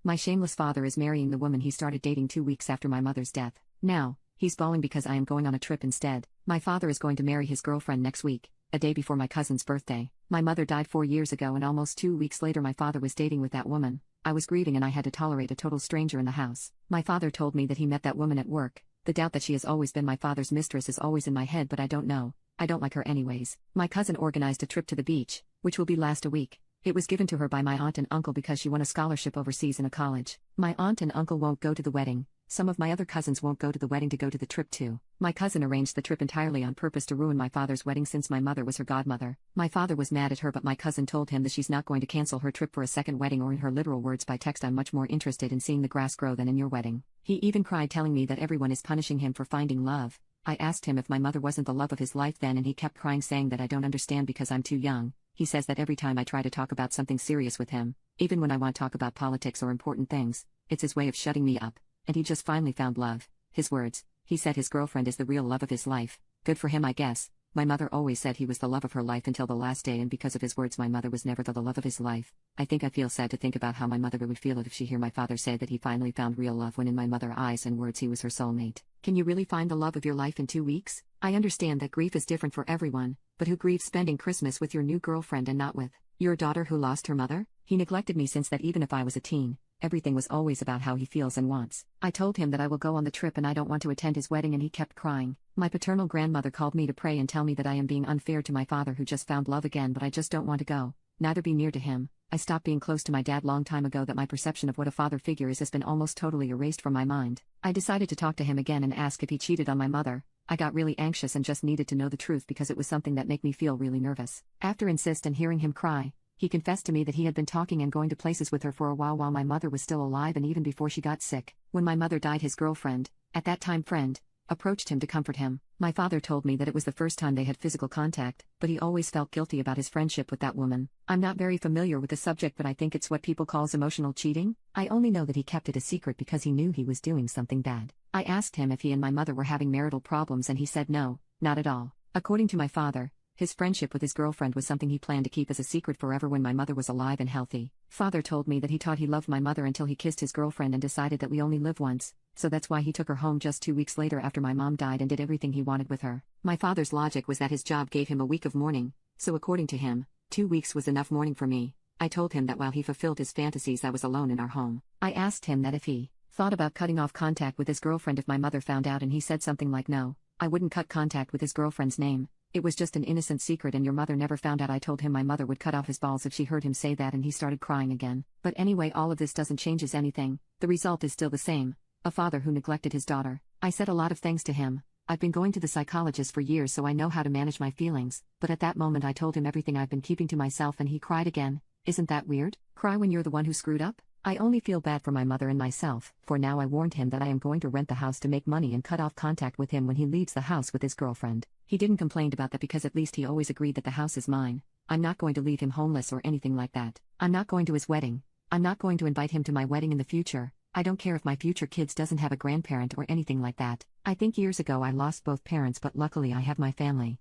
My shameless father is marrying the woman he started dating 2 weeks after my mother's death. Now, he's bawling because I am going on a trip instead. My father is going to marry his girlfriend next week, a day before my cousin's birthday. My mother died 4 years ago and almost 2 weeks later my father was dating with that woman. I was grieving and I had to tolerate a total stranger in the house. My father told me that he met that woman at work. The doubt that she has always been my father's mistress is always in my head, but I don't know. I don't like her anyways. My cousin organized a trip to the beach, which will be last a week. It was given to her by my aunt and uncle because she won a scholarship overseas in a college. My aunt and uncle won't go to the wedding. Some of my other cousins won't go to the wedding to go to the trip too. My cousin arranged the trip entirely on purpose to ruin my father's wedding since my mother was her godmother. My father was mad at her, but my cousin told him that she's not going to cancel her trip for a second wedding, or in her literal words by text, "I'm much more interested in seeing the grass grow than in your wedding." He even cried, telling me that everyone is punishing him for finding love. I asked him if my mother wasn't the love of his life then, and he kept crying, saying that I don't understand because I'm too young. He says that every time I try to talk about something serious with him, even when I want to talk about politics or important things, it's his way of shutting me up. And he just finally found love. His words: he said his girlfriend is the real love of his life. Good for him, I guess. My mother always said he was the love of her life until the last day, and because of his words my mother was never the love of his life. I feel sad to think about how my mother would feel if she hear my father say that he finally found real love, when in my mother's eyes and words he was her soulmate. Can you really find the love of your life in 2 weeks? I understand that grief is different for everyone, but who grieves spending Christmas with your new girlfriend and not with your daughter who lost her mother? He neglected me since that. Even if I was a teen, everything was always about how he feels and wants. I told him that I will go on the trip and I don't want to attend his wedding, and he kept crying. My paternal grandmother called me to pray and tell me that I am being unfair to my father who just found love again, but I just don't want to go, neither be near to him. I stopped being close to my dad long time ago. That my perception of what a father figure is has been almost totally erased from my mind. I decided to talk to him again and ask if he cheated on my mother. I got really anxious and just needed to know the truth because it was something that made me feel really nervous. After insist and hearing him cry, he confessed to me that he had been talking and going to places with her for a while my mother was still alive, and even before she got sick. When my mother died, his girlfriend, at that time friend, approached him to comfort him. My father told me that it was the first time they had physical contact, but he always felt guilty about his friendship with that woman. I'm not very familiar with the subject, but I think it's what people call emotional cheating. I only know that he kept it a secret because he knew he was doing something bad. I asked him if he and my mother were having marital problems, and he said no, not at all. According to my father, his friendship with his girlfriend was something he planned to keep as a secret forever when my mother was alive and healthy. Father told me that he thought he loved my mother until he kissed his girlfriend and decided that we only live once, so that's why he took her home just 2 weeks later after my mom died and did everything he wanted with her. My father's logic was that his job gave him a week of mourning, so according to him, 2 weeks was enough mourning for me. I told him that while he fulfilled his fantasies I was alone in our home. I asked him that if he thought about cutting off contact with his girlfriend if my mother found out, and he said something like, "No, I wouldn't cut contact with his girlfriend's name. It was just an innocent secret and your mother never found out." I told him my mother would cut off his balls if she heard him say that, and he started crying again. But anyway, all of this doesn't change anything. The result is still the same. A father who neglected his daughter. I said a lot of things to him. I've been going to the psychologist for years, so I know how to manage my feelings, but at that moment I told him everything I've been keeping to myself, and he cried again. Isn't that weird? Cry when you're the one who screwed up? I only feel bad for my mother and myself. For now, I warned him that I am going to rent the house to make money and cut off contact with him when he leaves the house with his girlfriend. He didn't complain about that because at least he always agreed that the house is mine. I'm not going to leave him homeless or anything like that. I'm not going to his wedding. I'm not going to invite him to my wedding in the future. I don't care if my future kids doesn't have a grandparent or anything like that. I think years ago I lost both parents, but luckily I have my family.